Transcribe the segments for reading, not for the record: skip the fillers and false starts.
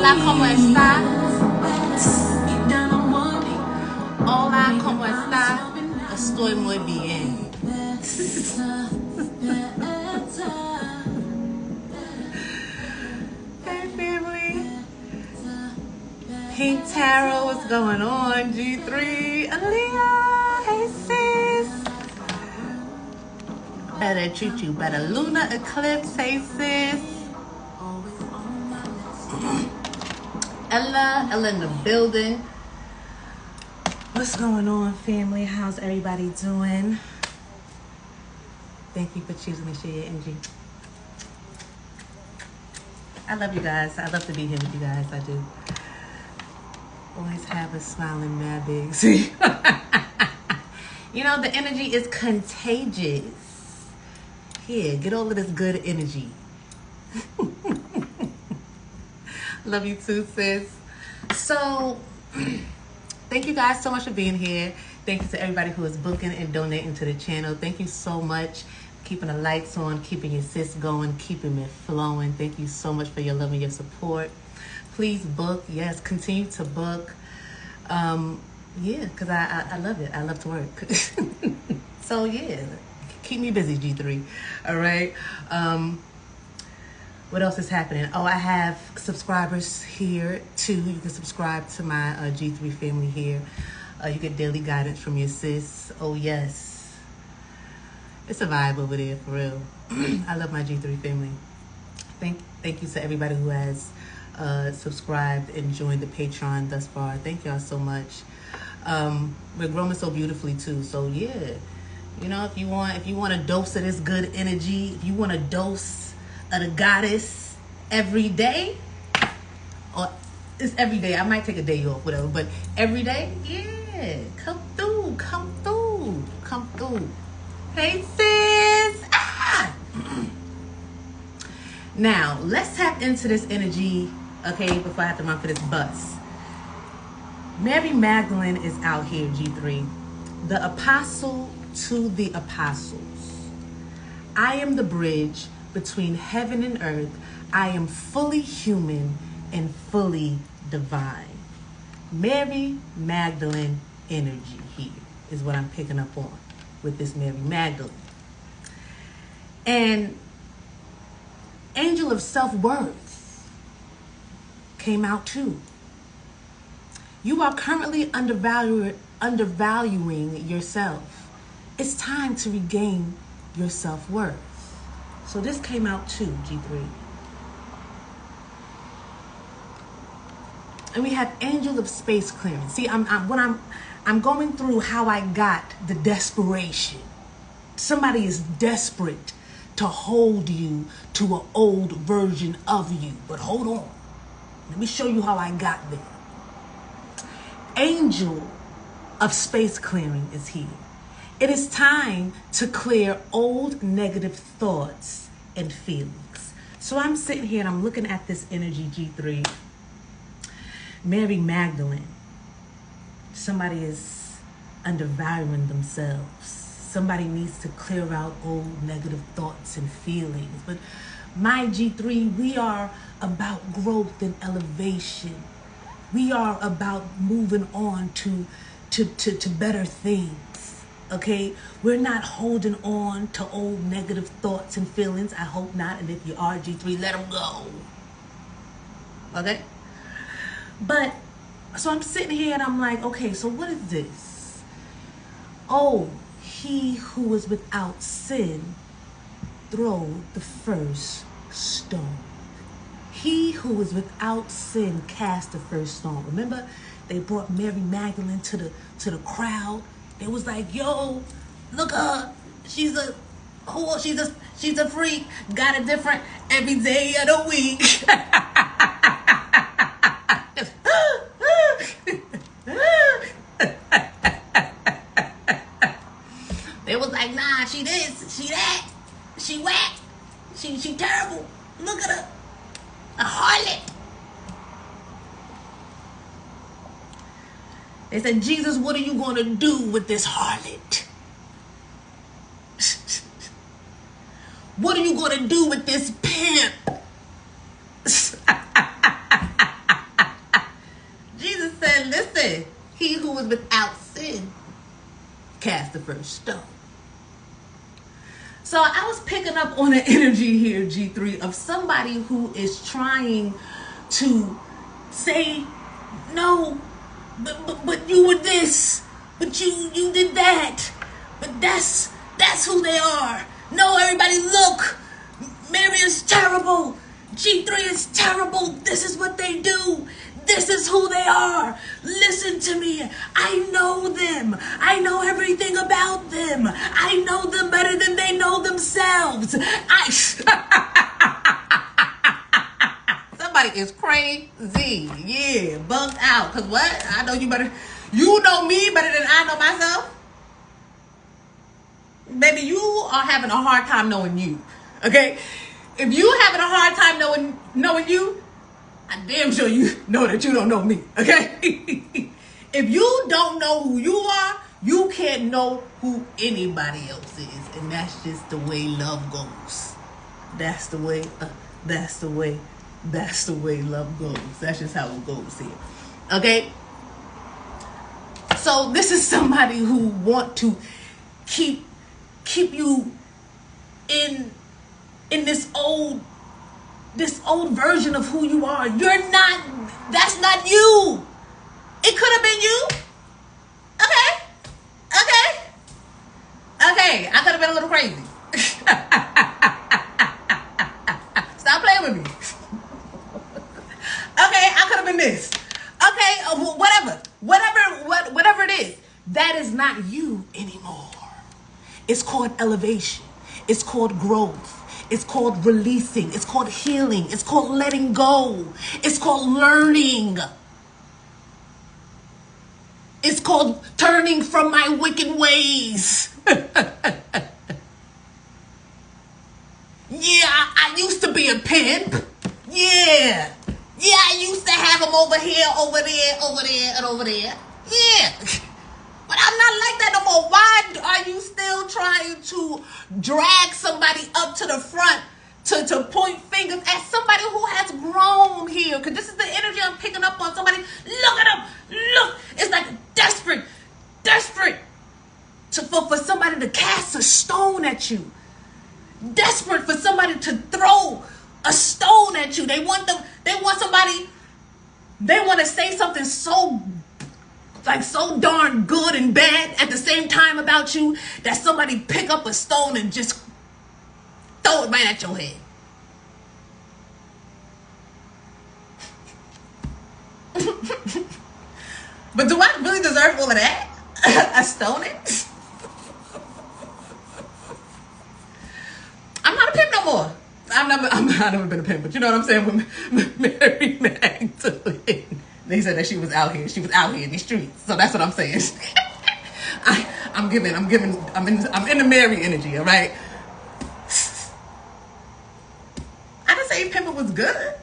Hola, ¿cómo está? Hola, ¿cómo está? Estoy muy bien. Hey, family. Pink Tarot, what's going on? G3, Aaliyah, hey, sis. Better treat you better. Lunar eclipse, hey, sis. Ella in the building. What's going on, family? How's everybody doing? Thank you for choosing to share your energy. I love you guys. I love to be here with you guys. I do. Always have a smiling mad big. See? You know, the energy is contagious. Here, get all of this good energy. Love you too, sis. So, thank you guys so much for being here. Thank you to everybody who is booking and donating to the channel. Thank you so much. Keeping the lights on, keeping your sis going, keeping it flowing. Thank you so much for your love and your support. Please book. Yes, continue to book. Yeah, because I love it. I love to work. So, yeah, keep me busy, G3. All right. What else is happening? Oh, I have subscribers here too. You can subscribe to my G3 family here. You get daily guidance from your sis. Oh yes, it's a vibe over there for real. I love my G3 family. Thank you to everybody who has subscribed and joined the Patreon thus far. Thank y'all so much. We're growing so beautifully too. So yeah, you know, if you want a dose of this good energy, if you want a dose of the goddess every day, or it's every day, I might take a day off, whatever, but every day, yeah, come through. Hey sis. Now let's tap into this energy, okay, before I have to run for this bus. Mary Magdalene is out here, G3, the apostle to the apostles. I am the bridge between heaven and earth. I am fully human and fully divine. Mary Magdalene energy here is what I'm picking up on with this Mary Magdalene. And angel of self-worth came out too. You are currently undervaluing yourself. It's time to regain your self-worth. So this came out too, G3. And we have angel of space clearance. See, I'm going through how I got the desperation. Somebody is desperate to hold you to an old version of you. But hold on. Let me show you how I got there. Angel of space clearing is here. It is time to clear old negative thoughts and feelings. So I'm sitting here and I'm looking at this energy, G3. Mary Magdalene. Somebody is undervaluing themselves. Somebody needs to clear out old negative thoughts and feelings. But my G3, we are about growth and elevation. We are about moving on to better things. Okay, we're not holding on to old negative thoughts and feelings. I hope not. And if you are, G3, let them go. Okay? But, so I'm sitting here and I'm like, okay, so what is this? Oh, he who is without sin, throw the first stone. He who is without sin, cast the first stone. Remember, they brought Mary Magdalene to the crowd. It was like, yo, look her. She's a whore. She's a freak. Got it different every day of the week. It was like, nah, she this, she that, she whack, she terrible. Look at her, a harlot. They said, Jesus, what are you going to do with this harlot? What are you going to do with this pimp? sin. He who is without sin cast the first stone. So I was picking up on an energy here, G3, of somebody who is trying to say, no, but you were this, but you did that, but that's who they are. No, everybody look, Mary is terrible, G3 is terrible, this is what they do. This is who they are. Listen to me. I know them. I know everything about them. I know them better than they know themselves. Somebody is crazy. Yeah, bugged out. Because what? I know you better. You know me better than I know myself. Baby, you are having a hard time knowing you. Okay? If you having a hard time knowing you, I'm damn sure you know that you don't know me, okay? If you don't know who you are, you can't know who anybody else is. And that's just the way love goes. That's the way love goes. That's just how it goes here, okay? So this is somebody who want to keep you in this old version of who you are. That's not you. It could have been you. Okay, I could have been a little crazy. Stop playing with me. Okay, I could have been this. Okay, whatever it is, that is not you anymore. It's called elevation. It's called growth. It's called releasing. It's called healing. It's called letting go. It's called learning. It's called turning from my wicked ways. Yeah, I used to be a pimp. Yeah, I used to have them over here, over there, and over there. Yeah. But I'm not like that no more. Why are you still trying to drag somebody up to the front to point fingers at somebody who has grown here? Because this is the energy I'm picking up on. Somebody, look at them. Look. It's like desperate for somebody to cast a stone at you. Desperate for somebody to throw a stone at you. They want to say something so darn good and bad at the same time about you that somebody pick up a stone and just throw it right at your head. But do I really deserve all of that? A stone it? I'm not a pimp no more. I've never been a pimp, but you know what I'm saying? With Mary Magdalene, they said that she was out here. She was out here in the streets. So that's what I'm saying. I'm in the Mary energy, all right? I didn't say pimping was good.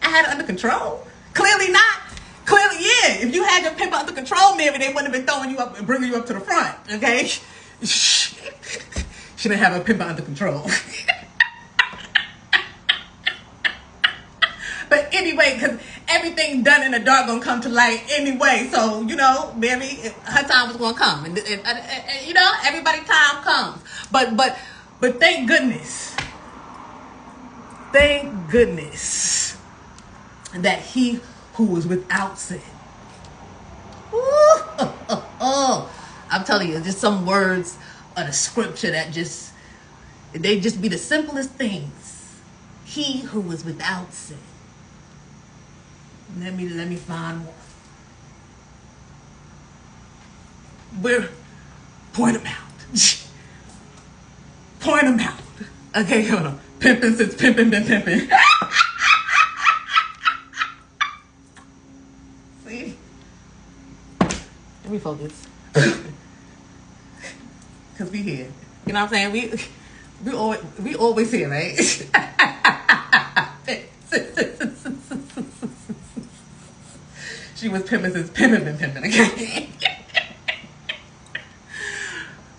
I had it under control. Clearly not. Clearly, yeah. If you had your pimp under control, Mary, they wouldn't have been throwing you up and bringing you up to the front, okay? She didn't have her pimp under control. But anyway, because everything done in the dark gonna come to light anyway. So, you know, Mary, her time was gonna come. And you know, everybody's time comes. But thank goodness. Thank goodness that he who was without sin. I'm telling you, just some words of the scripture that they just be the simplest things. He who was without sin. Let me find one. Point them out. Point them out. Okay, hold on. Pimping since pimping been pimping. See? Let me focus. Cause we here. You know what I'm saying? We always here, right? She was pimping since pimping been pimping, okay?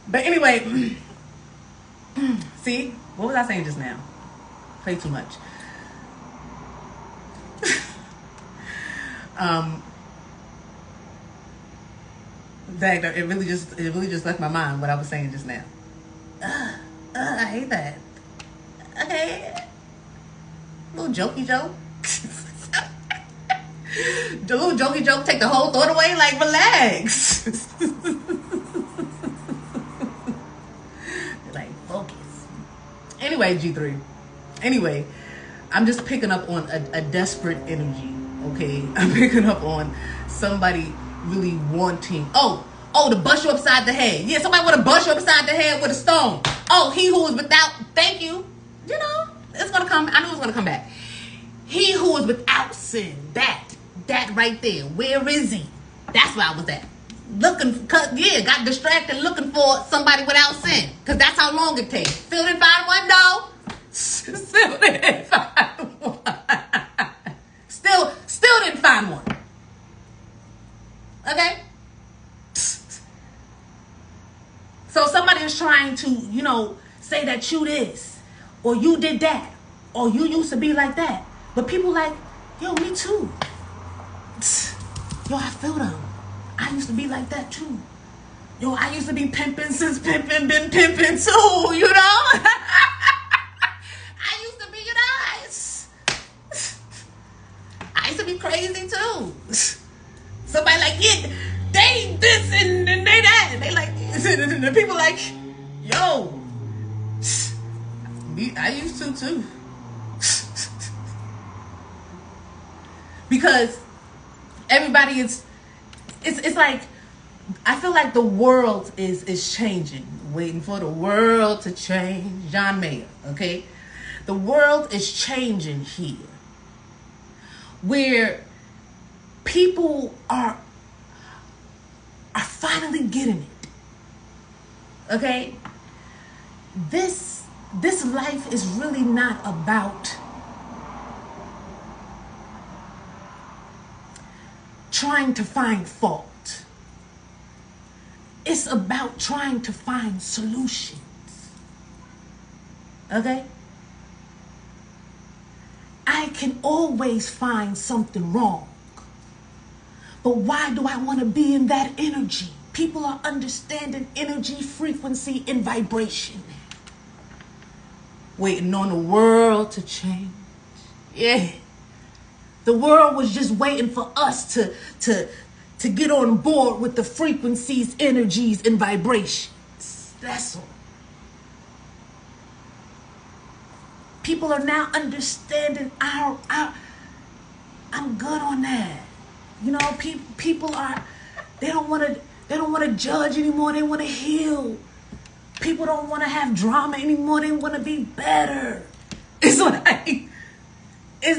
But anyway, see? What was I saying just now? Play too much. Dang, it really just left my mind what I was saying just now. I hate that. Okay. Little jokey joke. The little jokey joke take the whole thought away. Like, relax. Like, focus. Anyway, G3. Anyway, I'm just picking up on a desperate energy. Okay, I'm picking up on somebody really wanting. To bust you upside the head. Yeah, somebody want to bust you upside the head with a stone. Oh, he who is without. Thank you. You know, it's gonna come. I knew it was gonna come back. He who is without sin. That right there. Where is he? That's where I was at. Got distracted looking for somebody without sin. Because that's how long it takes. Still didn't find one, though. Still didn't find one. Still didn't find one. Okay? So somebody is trying to, say that you this. Or you did that. Or you used to be like that. But people like, yo, me too. Yo, I feel them. I used to be like that too. Yo, I used to be pimping since pimping been pimping too, you know? I used to be, I used to be crazy too. Somebody like, yeah, they this and they that. And they like, and the people like, yo, I used to too. Because everybody is, it's like, I feel like the world is changing. Waiting for the world to change. John Mayer, okay? The world is changing here. Where people are finally getting it. Okay? This life is really not about trying to find fault. It's about trying to find solutions. Okay? I can always find something wrong. But why do I want to be in that energy? People are understanding energy, frequency, and vibration. Waiting on the world to change. Yeah. The world was just waiting for us to get on board with the frequencies, energies, and vibrations. That's all. People are now understanding our I'm good on that. People are, they don't want to judge anymore. They want to heal. People don't want to have drama anymore. They want to be better. It's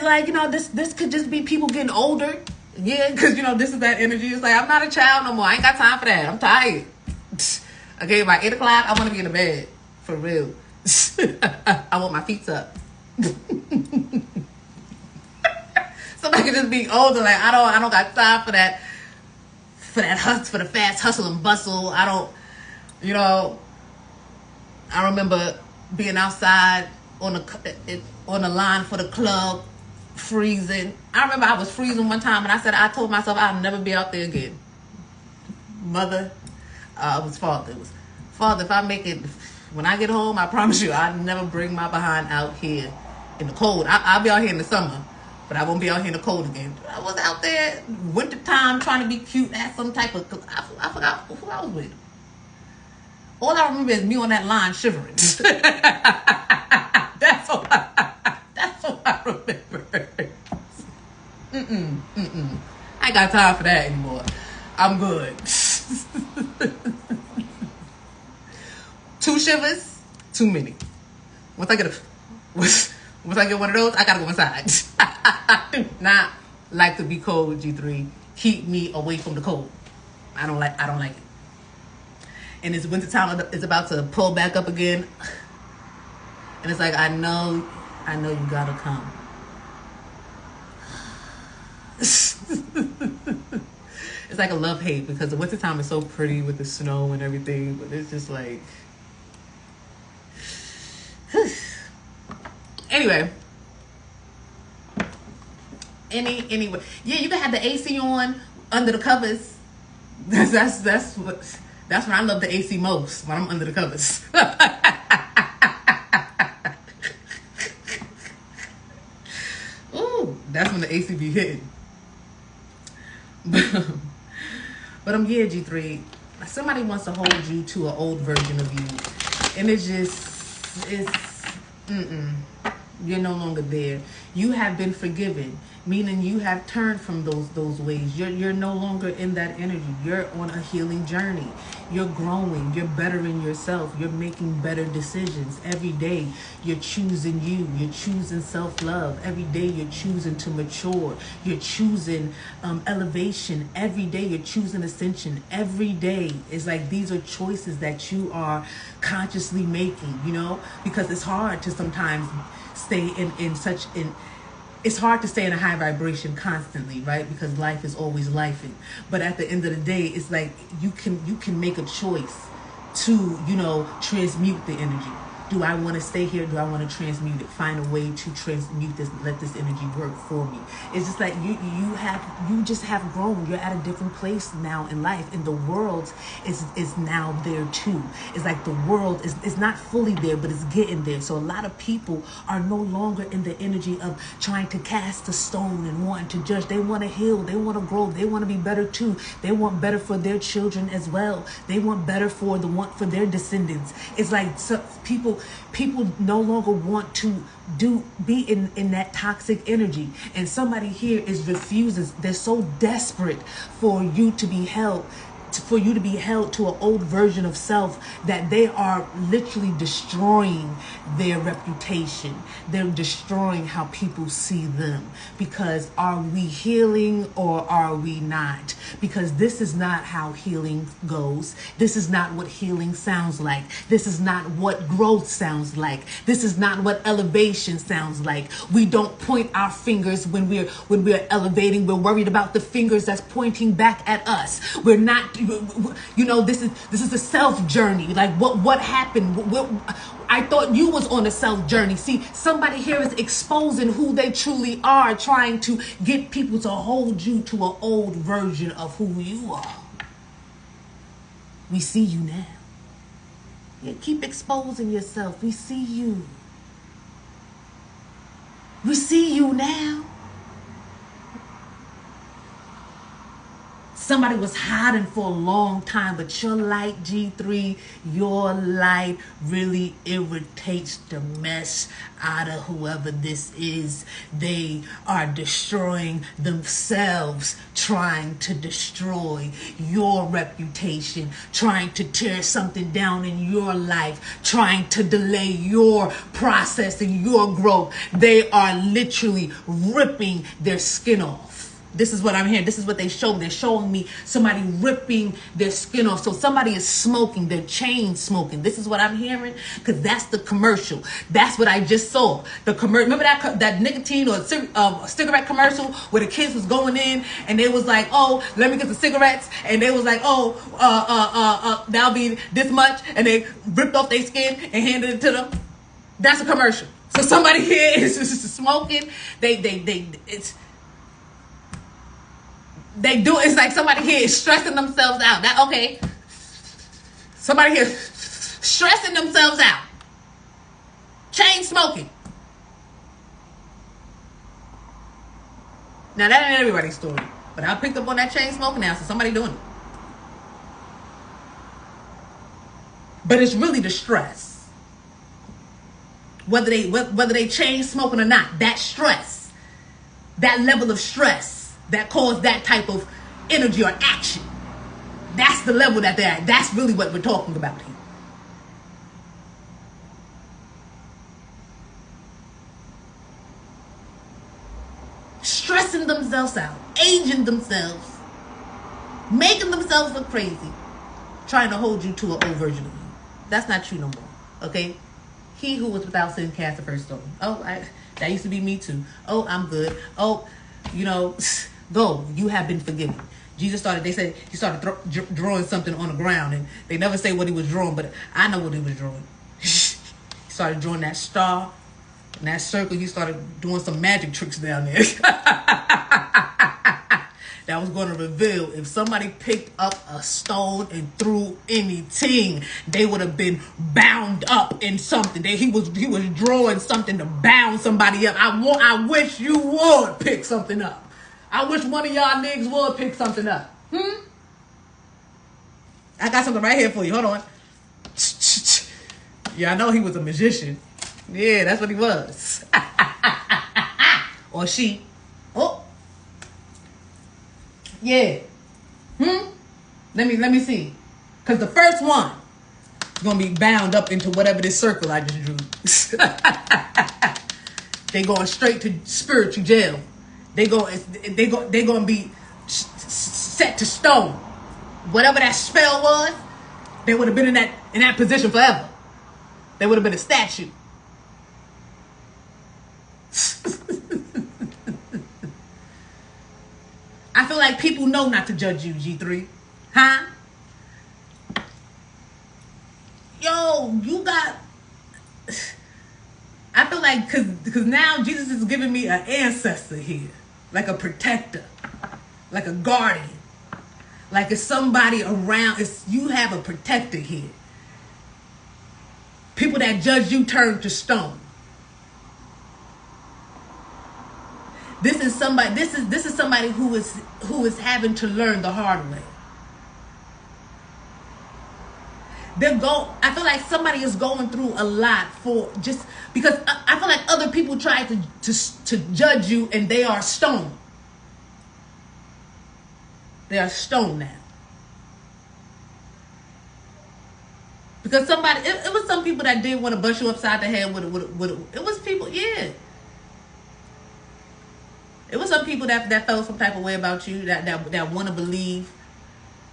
like, this could just be people getting older. Yeah, because, this is that energy. It's like, I'm not a child no more. I ain't got time for that. I'm tired. Okay, by 8 o'clock, I want to be in the bed. For real. I want my feet up. Somebody could just be older. Like, I don't got time for that. For the fast hustle and bustle. I don't, I remember being outside on the line for the club, freezing. I remember I was freezing one time, and I told myself I'll never be out there again. Mother, it was Father. It was Father. If I make it, when I get home, I promise you, I'll never bring my behind out here in the cold. I'll be out here in the summer, but I won't be out here in the cold again. I was out there winter time trying to be cute, had some type of. I forgot who I was with. All I remember is me on that line shivering. That's all I remember. I ain't got time for that anymore. I'm good. 2 shivers, too many. Once I get one of those, I gotta go inside. I do not like to be cold, G3. Keep me away from the cold. I don't like it. And it's winter time. It's about to pull back up again. And it's like, I know you gotta come. It's like a love-hate, because the winter time is so pretty with the snow and everything, but it's just like, anyway, yeah, you can have the AC on under the covers. That's when I love the AC most, when I'm under the covers. Ooh, that's when the AC be hitting. But yeah, G3. Somebody wants to hold you to an old version of you, and you're no longer there. You have been forgiven, meaning you have turned from those ways. You're no longer in that energy. You're on a healing journey. You're growing. You're bettering yourself. You're making better decisions every day. You're choosing you. You're choosing self-love every day. You're choosing to mature. You're choosing elevation every day. You're choosing ascension every day. It's like these are choices that you are consciously making, you know, because it's hard to sometimes stay it's hard to stay in a high vibration constantly, right? Because life is always lifing. But at the end of the day, it's like you can make a choice to, you know, transmute the energy. Do I want to stay here? Do I want to transmute it? Find a way to transmute this, let this energy work for me. It's just like you just have grown. You're at a different place now in life, and the world is now there too. It's like the world is not fully there, but it's getting there. So a lot of people are no longer in the energy of trying to cast a stone and wanting to judge. They want to heal. They want to grow. They want to be better too. They want better for their children as well. They want better for their descendants. It's like people no longer want to be in that toxic energy, and somebody here is refuses. They're so desperate for you to be held to an old version of self that they are literally destroying their reputation. They're destroying how people see them. Because are we healing or are we not? Because this is not how healing goes. This is not what healing sounds like. This is not what growth sounds like. This is not what elevation sounds like. We don't point our fingers when we're elevating. We're worried about the fingers that's pointing back at us. We're not, you know, this is a self journey. Like what happened? I thought you was on a self journey. See, somebody here is exposing who they truly are, trying to get people to hold you to an old version of who you are. We see you now. Yeah, keep exposing yourself. We see you. We see you now. Somebody was hiding for a long time, but your light, G3, your light really irritates the mess out of whoever this is. They are destroying themselves, trying to destroy your reputation, trying to tear something down in your life, trying to delay your process and your growth. They are literally ripping their skin off. This is what I'm hearing. This is what they show. They're showing me somebody ripping their skin off. So somebody is smoking. They're chain smoking. This is what I'm hearing, because that's the commercial. That's what I just saw. The commercial. Remember that nicotine or cigarette commercial where the kids was going in and they was like, "Oh, let me get the cigarettes," and they was like, "Oh, that'll be this much," and they ripped off their skin and handed it to them. That's a commercial. So somebody here is just smoking. It's like somebody here is stressing themselves out. Somebody here stressing themselves out. Chain smoking. Now that ain't everybody's story, but I picked up on that chain smoking now, so somebody doing it. But it's really the stress. Whether they chain smoking or not, that stress, that level of stress that caused that type of energy or action. That's the level that they're at. That's really what we're talking about here. Stressing themselves out, aging themselves, making themselves look crazy, trying to hold you to an old version of you. That's not true no more, okay? He who was without sin cast the first stone. Oh, that used to be me too. Oh, I'm good. Oh, you know, go. You have been forgiven. Jesus started, they said he started drawing something on the ground, and they never say what he was drawing, but I know what he was drawing. He started drawing that star and that circle. He started doing some magic tricks down there. that was going to reveal if somebody picked up a stone and threw anything, they would have been bound up in something. He was drawing something to bound somebody up. I wish you would pick something up. I wish one of y'all niggas would pick something up. I got something right here for you. Hold on. Yeah, I know he was a magician. Yeah, that's what he was. Or she. Oh. Yeah. Let me see. Because the first one is going to be bound up into whatever this circle I just drew. They going straight to spiritual jail. They going to be set to stone. Whatever that spell was, they would have been in that position forever. They would have been a statue. I feel like people know not to judge you, G3. Huh? Yo, you got... I feel like, because now Jesus is giving me an ancestor here. Like a protector. Like a guardian. Like it's somebody around. You have a protector here. People that judge you turn to stone. This is somebody. This is somebody who is having to learn the hard way. I feel like somebody is going through a lot for just because I feel like other people try to judge you and they are stone. They are stone now. Because somebody, it was some people that did want to bust you upside the head with it was people, yeah. It was some people that felt some type of way about you, that want to believe,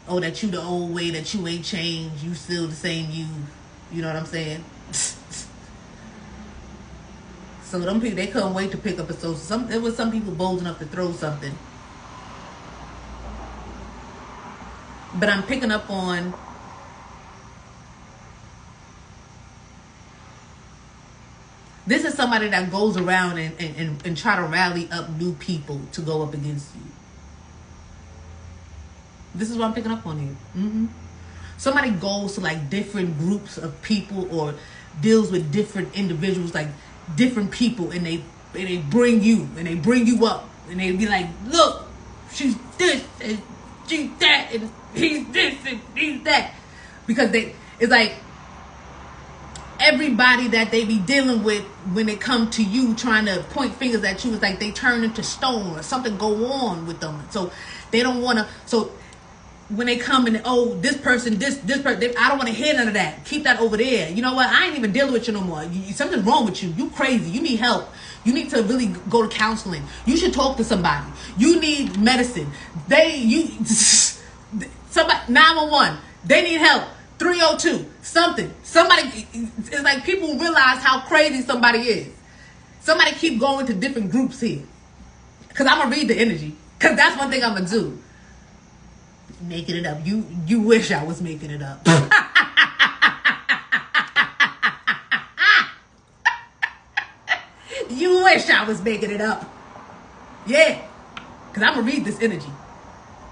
oh, that you the old way, that you ain't changed, you still the same you. You know what I'm saying? So them people, they couldn't wait to pick up a social. It was some people bold enough to throw something. But I'm picking up on this is somebody that goes around and try to rally up new people to go up against you. This is what I'm picking up on here. Somebody goes to like different groups of people or deals with different individuals, like different people, and they bring you up and they be like, look, she's this and she's that and he's this and he's that. Because it's like everybody that they be dealing with when they come to you trying to point fingers at you, it's like they turn into stone or something go on with them. So they don't want to, so when they come and, oh, this person, this person, I don't want to hear none of that. Keep that over there. You know what? I ain't even dealing with you no more. Something's wrong with you. You crazy. You need help. You need to really go to counseling. You should talk to somebody. You need medicine. Somebody, 911. They need help. 302. Something. Somebody, it's like people realize how crazy somebody is. Somebody keep going to different groups here. Because I'm going to read the energy. Because that's one thing I'm going to do. Making it up. You wish I was making it up. You wish I was making it up. Yeah. Because I'm going to read this energy.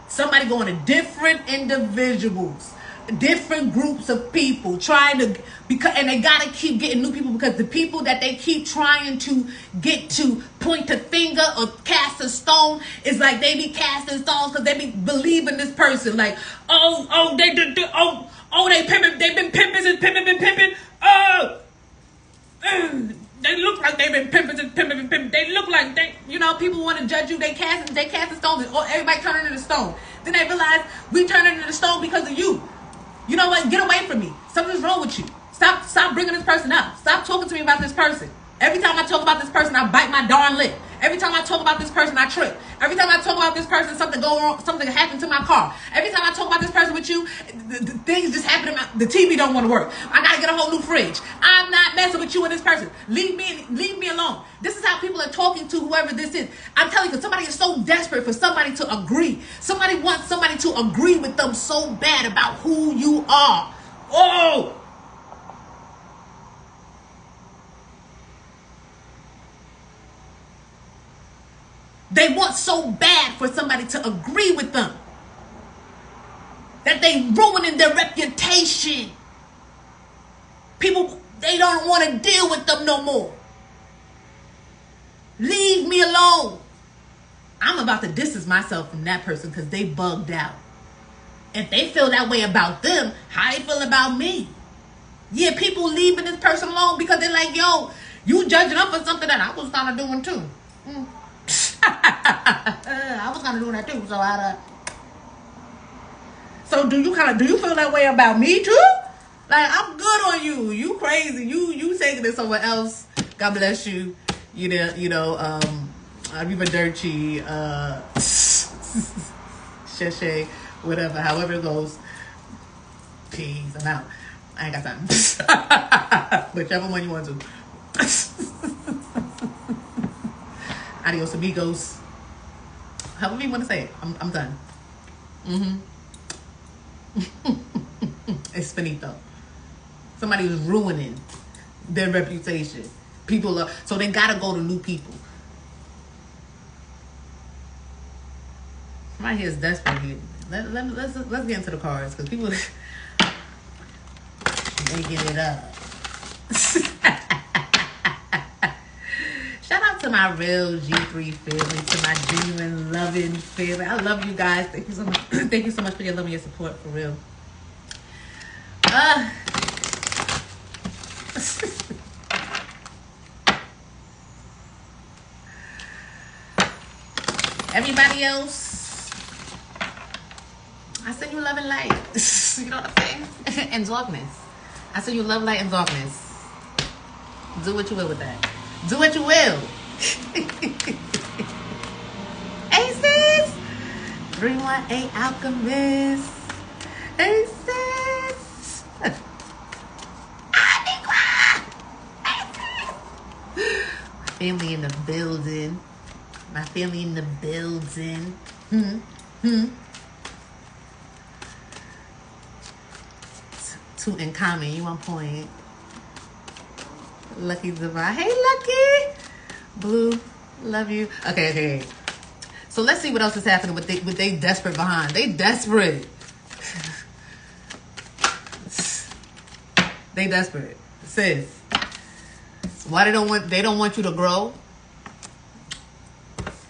Somebody going to different individuals, different groups of people trying to, and they got to keep getting new people because the people that they keep trying to get to point a finger or cast a stone is like they be casting stones because they be believing this person like, they pimping, they've been pimping and pimping and pimping. They look like they've been pimping and pimping and pimping. They look like people want to judge you. They casting stones. Or everybody turning into stone. Then they realize we turning into stone because of you. You know what? Get away from me. Something's wrong with you. Stop bringing this person up. Stop talking to me about this person. Every time I talk about this person, I bite my darn lip. Every time I talk about this person, I trip. Every time I talk about this person, something go wrong, something happened to my car. Every time I talk about this person with you, things just happen to the TV don't want to work. I gotta get a whole new fridge. I'm not messing with you and this person. Leave me alone. This is how people are talking to whoever this is. I'm telling you, somebody is so desperate for somebody to agree. Somebody wants somebody to agree with them so bad about who you are. Oh! They want so bad for somebody to agree with them that they ruining their reputation. People, they don't want to deal with them no more. Leave me alone. I'm about to distance myself from that person because they bugged out. If they feel that way about them, how they feel about me? Yeah, people leaving this person alone because they're like, yo, you judging them for something that I was kind of doing too. I was kind of doing that too. So do you feel that way about me too? Like, I'm good on you. You crazy. You taking it somewhere else. God bless you. Arrivederci, Sheshe, whatever, however it goes. Peace, I'm out. I ain't got time. Whichever one you want to. Adios, amigos. However you want to say it. I'm done. It's finito. Somebody was ruining their reputation. People are, so they gotta go to new people. Somebody here is desperate here. Let's get into the cards because people making it up. Shout out to my real G3 family, to my genuine loving family. I love you guys. Thank you so much. Thank you so much for your love and your support, for real. Everybody else, I send you love and light. You know what I'm saying? And darkness. I send you love, light, and darkness. Do what you will with that. Do what you will. Aces. 318 Alchemist. Aces. Family in the building. My family in the building. Two in common. You on point. Lucky Divine. Hey, Lucky. Blue. Love you. Okay. So let's see what else is happening with they desperate behind. They desperate. They desperate. Sis. Why they don't want you to grow?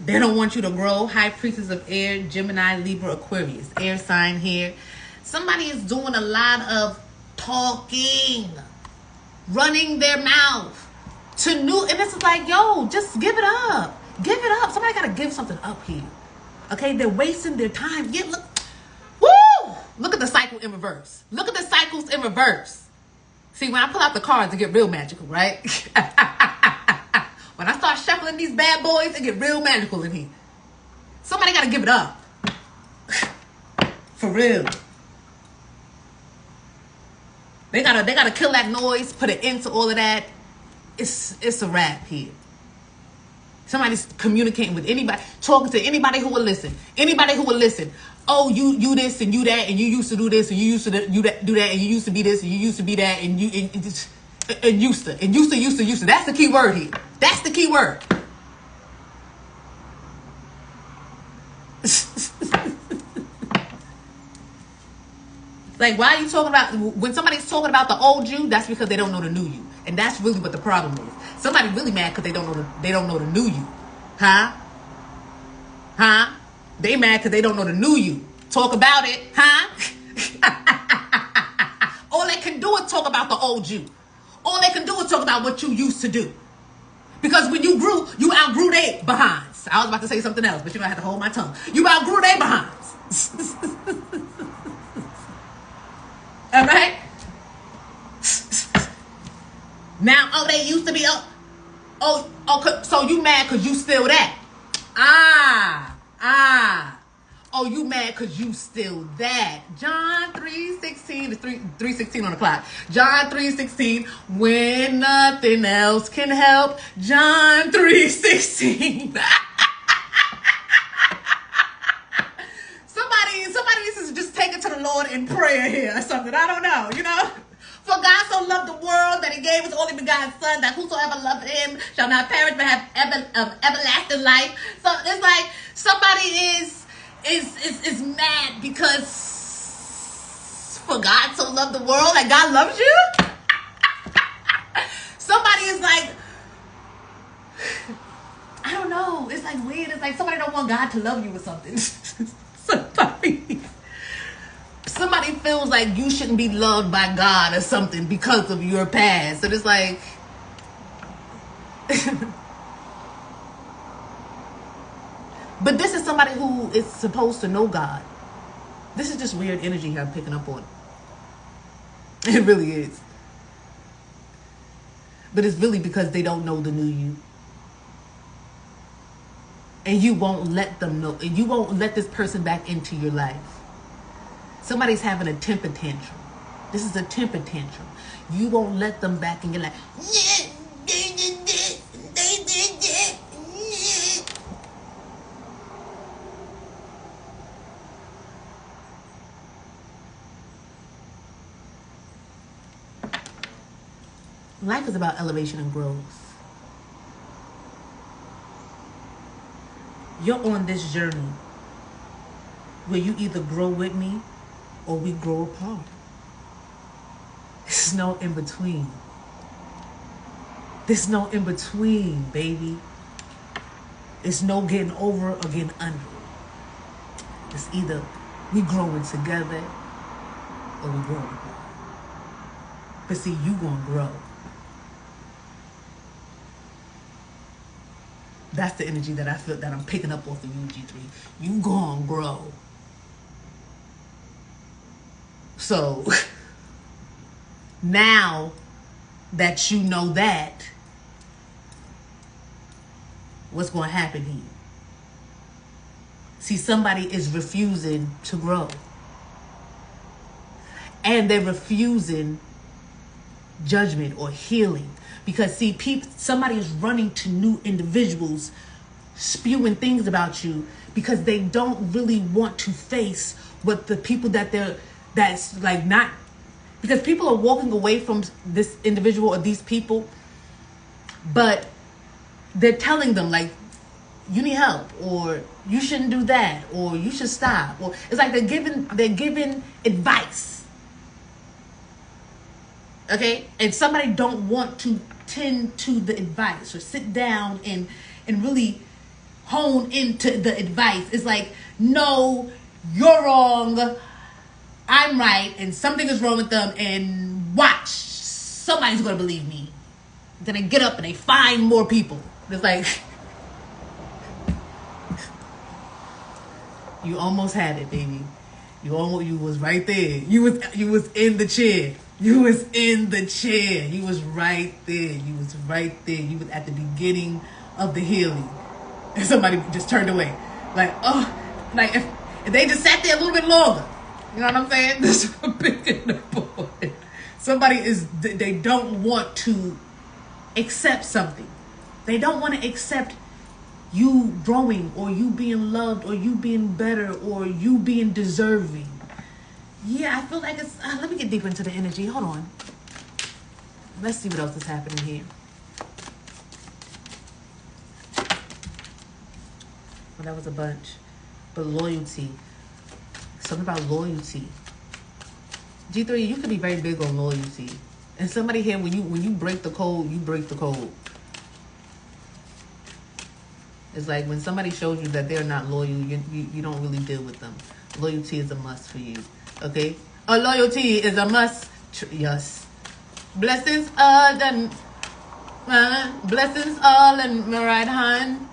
They don't want you to grow. High Priestess of Air, Gemini, Libra, Aquarius. Air sign here. Somebody is doing a lot of talking. Running their mouth. And this is like, yo, just give it up. Give it up. Somebody got to give something up here. Okay? They're wasting their time. Yeah, look. Woo! Look at the cycle in reverse. Look at the cycles in reverse. See, when I pull out the cards, it get real magical, right? When I start shuffling these bad boys, it get real magical in here. Somebody got to give it up. For real. They gotta kill that noise, put an end to all of that. It's a wrap here. Somebody's communicating with anybody, talking to anybody who will listen. Anybody who will listen. Oh, you this and you that, and you used to do this and you used to do that, and you used to be this and you used to be that, and used to. That's the key word here. That's the key word. Like, why are you talking about, when somebody's talking about the old you, that's because they don't know the new you. And that's really what the problem is. Somebody really mad because they don't know the new you. Huh? They mad because they don't know the new you. Talk about it, huh? All they can do is talk about the old you. All they can do is talk about what you used to do. Because when you grew, you outgrew their behinds. I was about to say something else, but you're going to have to hold my tongue. You outgrew their behinds. All right? Now, they used to be, so you mad because you still that. Oh, you mad because you still that. John 3:16, 3:16 on the clock. John 3:16, when nothing else can help. John 3:16. Somebody needs to just take it to the Lord in prayer here or something. I don't know, you know. For God so loved the world that he gave his only begotten son, that whosoever loved him shall not perish but have everlasting life. So it's like, is mad because for God so loved the world, like God loves you. Somebody is like, I don't know. It's like weird. It's like somebody don't want God to love you or something. Somebody feels like you shouldn't be loved by God or something because of your past. And it's like, but this is somebody who is supposed to know God. This is just weird energy here I'm picking up on. It really is. But it's really because they don't know the new you. And you won't let them know. And you won't let this person back into your life. Somebody's having a temper tantrum. This is a temper tantrum. You won't let them back in your life. Life is about elevation and growth. You're on this journey where you either grow with me or we grow apart. There's no in between. There's no in between, baby. It's no getting over or getting under. It's either we growing together or we growing apart. But see, you gonna grow. That's the energy that I feel that I'm picking up off of you, G3. You gonna grow. So, now that you know that, what's going to happen here? See, somebody is refusing to grow. And they're refusing judgment or healing. Because, see, somebody is running to new individuals, spewing things about you because they don't really want to face what the people that's like not, because people are walking away from this individual or these people, but they're telling them like, you need help, or you shouldn't do that, or you should stop, or it's like they're giving advice. Okay? And somebody don't want to tend to the advice or sit down and really hone into the advice. It's like, no, you're wrong, I'm right, and something is wrong with them, and watch, somebody's gonna believe me. Then they get up and they find more people. It's like, you almost had it, baby. You was right there. You was in the chair. You was in the chair. You was right there. You was right there. You was at the beginning of the healing. And somebody just turned away. Like, oh, like if they just sat there a little bit longer. You know what I'm saying? This is a big point. They don't want to accept something. They don't want to accept you growing, or you being loved, or you being better, or you being deserving. Yeah, I feel like it's... let me get deeper into the energy. Hold on. Let's see what else is happening here. Well, that was a bunch. But loyalty. Something about loyalty. G3, you could be very big on loyalty. And somebody here, when you break the code, you break the code. It's like when somebody shows you that they're not loyal, you don't really deal with them. Loyalty is a must for you. Okay? Loyalty is a must. Yes. Blessings all done. Blessings all in my right hand.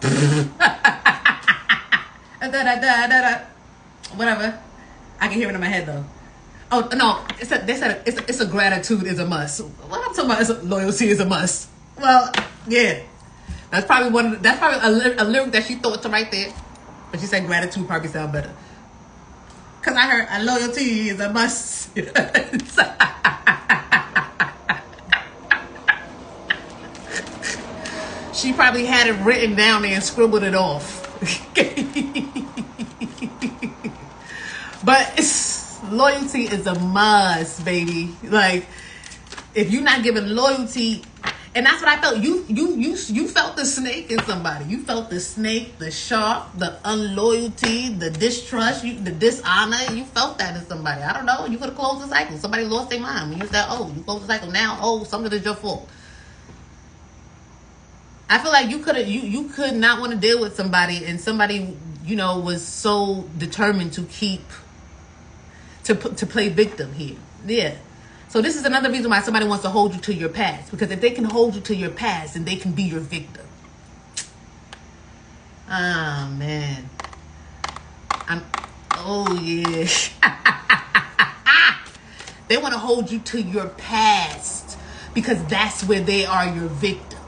Whatever. I can hear it in my head though. Oh no, they said it's a gratitude is a must. What I'm talking about is loyalty is a must. Well, yeah. That's probably a lyric that she thought to right there. But she said gratitude probably sound better. Cause I heard a loyalty is a must. She probably had it written down there and scribbled it off. But loyalty is a must, baby. Like, if you're not giving loyalty, And that's what I felt. You felt the snake in somebody. You felt the snake, the shark, the unloyalty, the distrust, the dishonor. You felt that in somebody. I don't know. You could have closed the cycle. Somebody lost their mind when you said, "Oh, you closed the cycle now. Oh, something is your fault." I feel like you could not want to deal with somebody, and somebody, you know, was so determined to play victim here. Yeah. So this is another reason why somebody wants to hold you to your past. Because if they can hold you to your past, then they can be your victim. Ah, man. Oh, yeah. They want to hold you to your past because that's where they are your victim.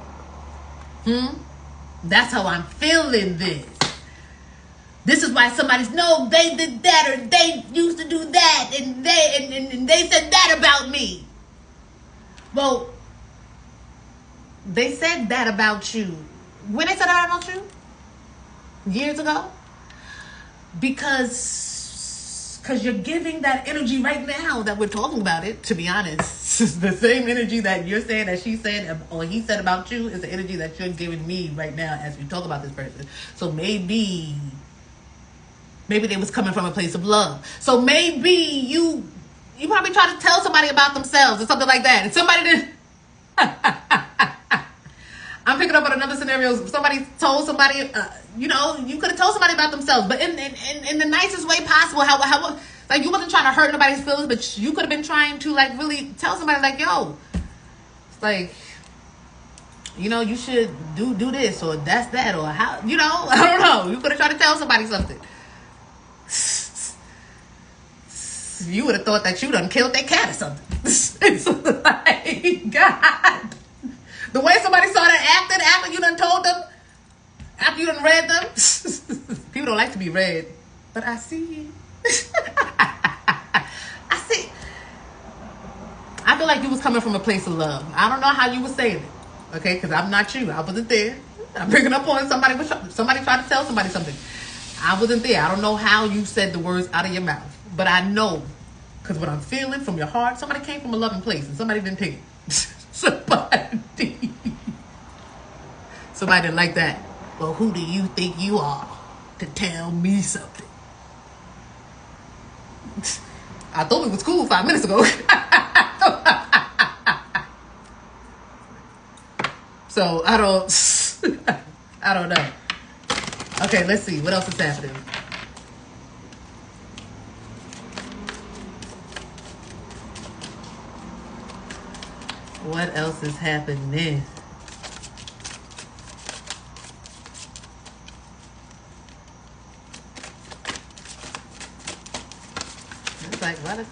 That's how I'm feeling this. This is why somebody's, no, they did that, or they used to do that, and they said that about me. Well, they said that about you. When they said that about you? Years ago? Because you're giving that energy right now that we're talking about it, to be honest. The same energy that you're saying that she said or he said about you is the energy that you're giving me right now as we talk about this person. So maybe they was coming from a place of love. So maybe you probably tried to tell somebody about themselves or something like that. And somebody did. I'm picking up on another scenario. Somebody told somebody, you know, you could have told somebody about themselves, but in the nicest way possible. How like you wasn't trying to hurt nobody's feelings, but you could have been trying to like really tell somebody like, yo, it's like, you know, you should do this or that's that or how, you know, I don't know. You could have tried to tell somebody something. You would have thought that you done killed that cat or something. It's like, God. The way somebody saw that acting after you done told them, after you done read them. People don't like to be read. But I see. I see. I feel like you was coming from a place of love. I don't know how you was saying it. Okay, because I'm not you. I wasn't there. I'm picking up on somebody tried to tell somebody something. I wasn't there. I don't know how you said the words out of your mouth. But I know, because what I'm feeling from your heart, somebody came from a loving place and somebody didn't take it. Somebody didn't like that. Well, who do you think you are to tell me something? I thought it was cool 5 minutes ago. So I don't know. Okay, let's see what else is happening. What else is happening? It's like, what is...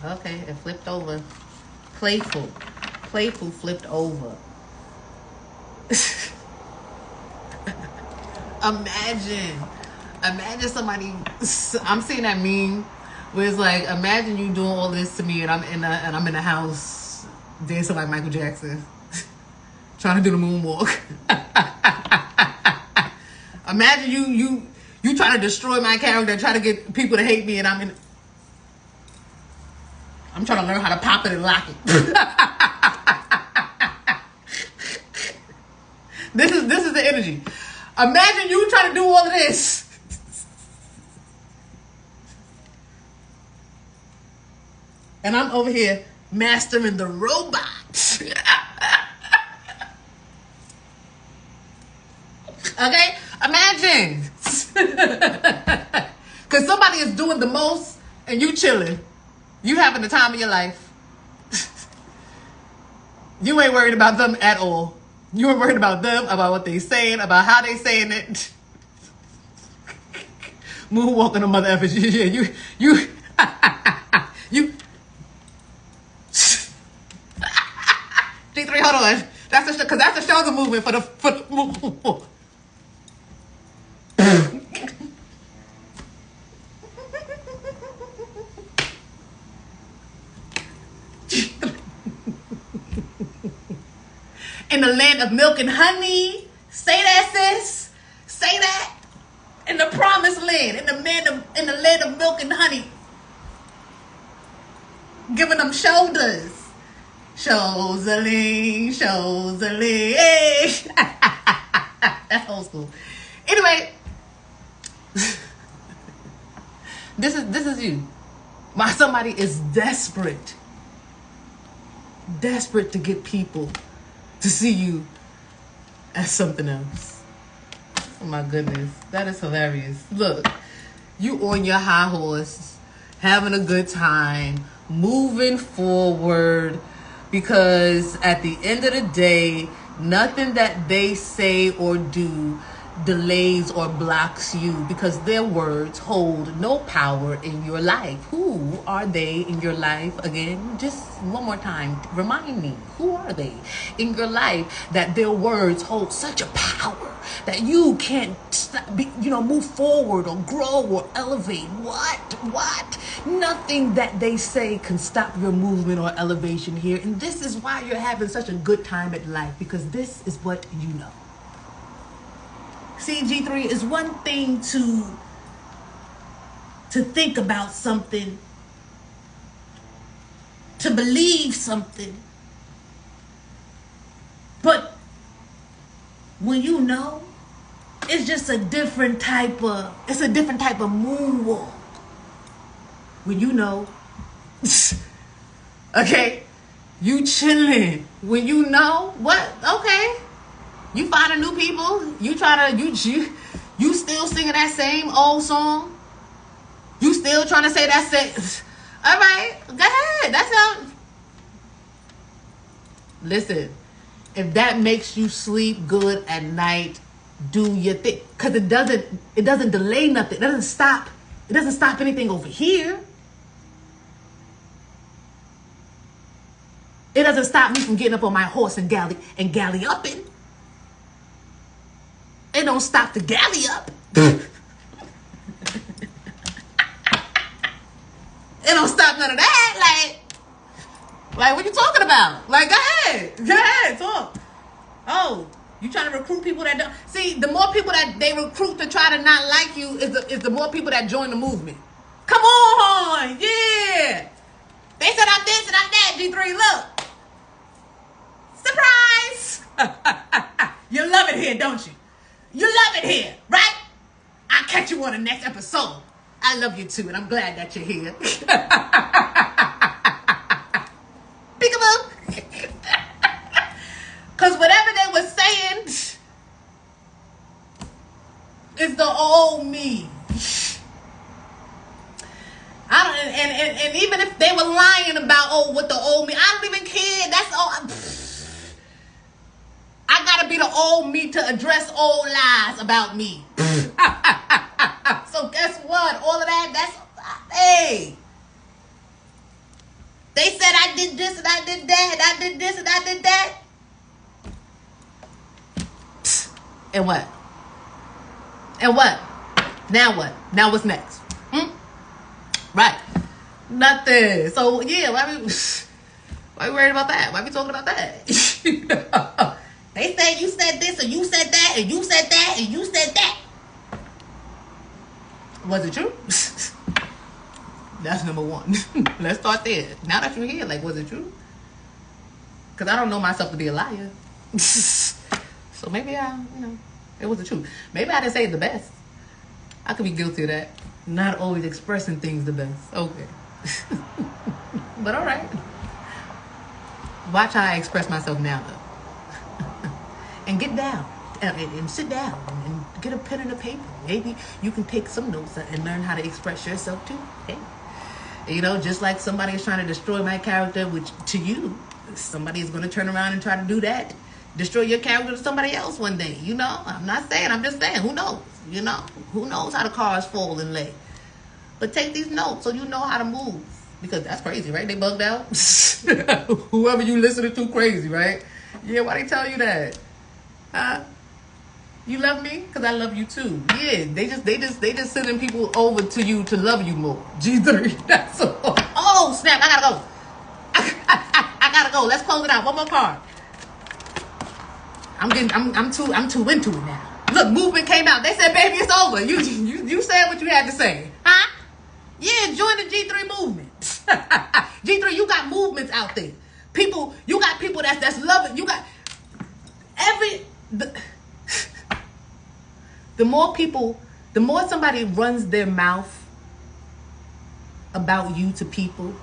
Okay, it flipped over. Playful flipped over. Imagine somebody... I'm seeing that meme where it's like, imagine you doing all this to me and I'm in a house dancing like Michael Jackson, trying to do the moonwalk. Imagine you trying to destroy my character, try to get people to hate me, and I'm trying to learn how to pop it and lock it. This is the energy. Imagine you trying to do all of this. And I'm over here mastering the robot. Okay? Imagine. Because somebody is doing the most and you chilling. You having the time of your life. You ain't worried about them at all. You ain't worried about them, about what they saying, about how they saying it. Moonwalking the mother effort. Yeah, you G3, hold on. That's the shoulder movement for the in the land of milk and honey. Say that, sis. Say that. In the promised land, in the land of milk and honey. Giving them shoulders. Shozaling, Shozaling. Hey. That's old school. Anyway, this is you. Why somebody is desperate to get people to see you as something else. Oh my goodness, that is hilarious. Look, you on your high horse, having a good time, moving forward, because at the end of the day, nothing that they say or do delays or blocks you, because their words hold no power in your life. Who are they in your life again? Just one more time, remind me, who are they in your life that their words hold such a power that you can't stop, move forward or grow or elevate? What? Nothing that they say can stop your movement or elevation here. And this is why you're having such a good time at life, because this is what you know. See, G3, is one thing to think about something, to believe something, but when you know, it's just a different type of moonwalk. When you know, okay, you chilling. When you know, what? Okay. You finding new people. You still singing that same old song. You still trying to say that same. All right, go ahead. That's how. Listen, if that makes you sleep good at night, do your thing. Cause it doesn't delay nothing. It doesn't stop anything over here. It doesn't stop me from getting up on my horse and galley-upping. It don't stop the galley up. It don't stop none of that. Like what you talking about? Like, go ahead, talk. Oh, you trying to recruit people that don't see? The more people that they recruit to try to not like you is the more people that join the movement. Come on, yeah. They said I'm this and I'm that. G3, look, surprise! You love it here, don't you? You love it here, right? I'll catch you on the next episode. I love you too, and I'm glad that you're here. Peekaboo. Because whatever they were saying is the old me. And even if they were lying about what the old me, I don't even care. That's all. I gotta be the old me to address old lies about me. So guess what? All of that's, hey. They said I did this and I did that, and I did this and I did that. And what? And what? Now what? Now what's next? Right. Nothing. So yeah, why we worried about that? Why we talking about that? They said you said this and you said that and you said that and you said that. Was it true? That's number one. Let's start there. Now that you're here, was it true? Because I don't know myself to be a liar. So maybe it was the truth. Maybe I didn't say it the best. I could be guilty of that. Not always expressing things the best. Okay. But all right. Watch how I express myself now, though. And get down and sit down and get a pen and a paper. Maybe you can take some notes and learn how to express yourself too. Hey, just like somebody is trying to destroy my character, which to you, somebody is going to turn around and try to do that, destroy your character to somebody else one day. I'm not saying. I'm just saying. Who knows? Who knows how the cars fall and lay. But take these notes so you know how to move, because that's crazy, right? They bugged out. Whoever you listening to, crazy, right? Yeah, why they tell you that? You love me because I love you too. Yeah, they just sending people over to you to love you more. G3, that's all. Oh snap! I gotta go. I gotta go. Let's close it out. One more card. I'm too into it now. Look, movement came out. They said, baby, it's over. You said what you had to say, huh? Yeah, join the G3 movement. G3, you got movements out there. People, you got people that's loving. You got the more people, the more somebody runs their mouth about you to people,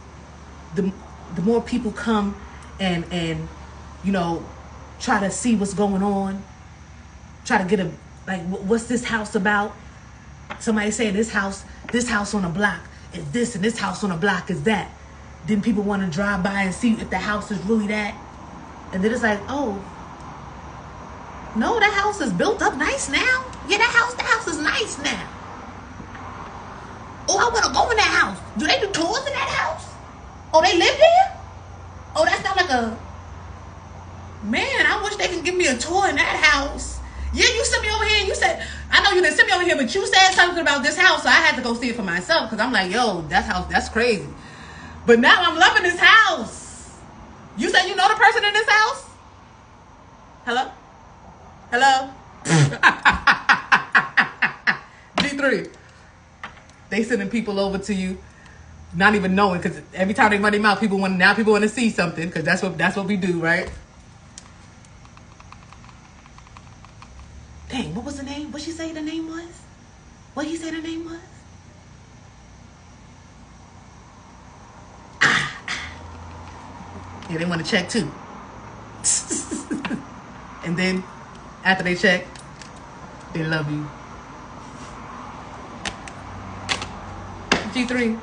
the more people come and you know, try to see what's going on, try to get a, like, what's this house about? Somebody say this house on the block is this, and this house on the block is that. Then people want to drive by and see if the house is really that. And then it's like, oh, no, that house is built up nice now. Yeah, the house is nice now. Oh, I want to go in that house. Do they do tours in that house? Oh, they live there? Oh, that's not like a... Man, I wish they could give me a tour in that house. Yeah, you sent me over here and you said... I know you didn't send me over here, but you said something about this house, so I had to go see it for myself, because I'm like, yo, that house, that's crazy. But now I'm loving this house. You said you know the person in this house? Hello? Hello? G3. They sending people over to you, not even knowing, because every time they run their mouth, people want to see something, because that's what we do, right? Dang, what was the name? What she say the name was? What he say the name was? Yeah, they want to check too. And then after they check, they love you. G3,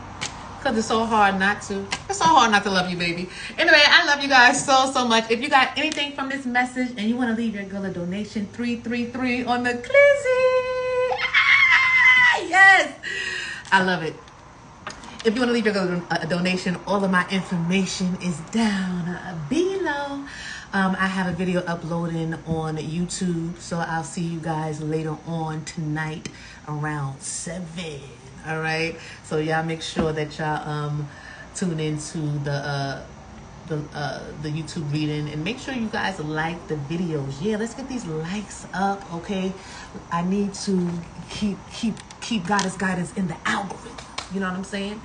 because it's so hard not to. It's so hard not to love you, baby. Anyway, I love you guys so much. If you got anything from this message and you want to leave your girl a donation, 333 on the Clizzy. Ah, yes. I love it. If you want to leave your girl a donation, all of my information is down below. I have a video uploading on YouTube, so I'll see you guys later on tonight around 7. All right, so y'all make sure that y'all tune into the YouTube reading, and make sure you guys like the videos. Yeah, let's get these likes up, okay? I need to keep Goddess Guidance in the algorithm. You know what I'm saying?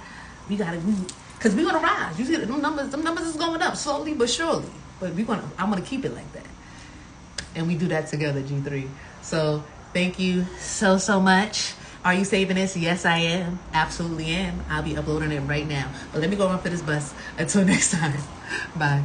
We because we're gonna rise. You see them numbers is going up slowly but surely. But I'm gonna keep it like that, and we do that together, G3. So thank you so much. Are you saving this? Yes, I am. Absolutely am. I'll be uploading it right now. But let me go run for this bus. Until next time. Bye.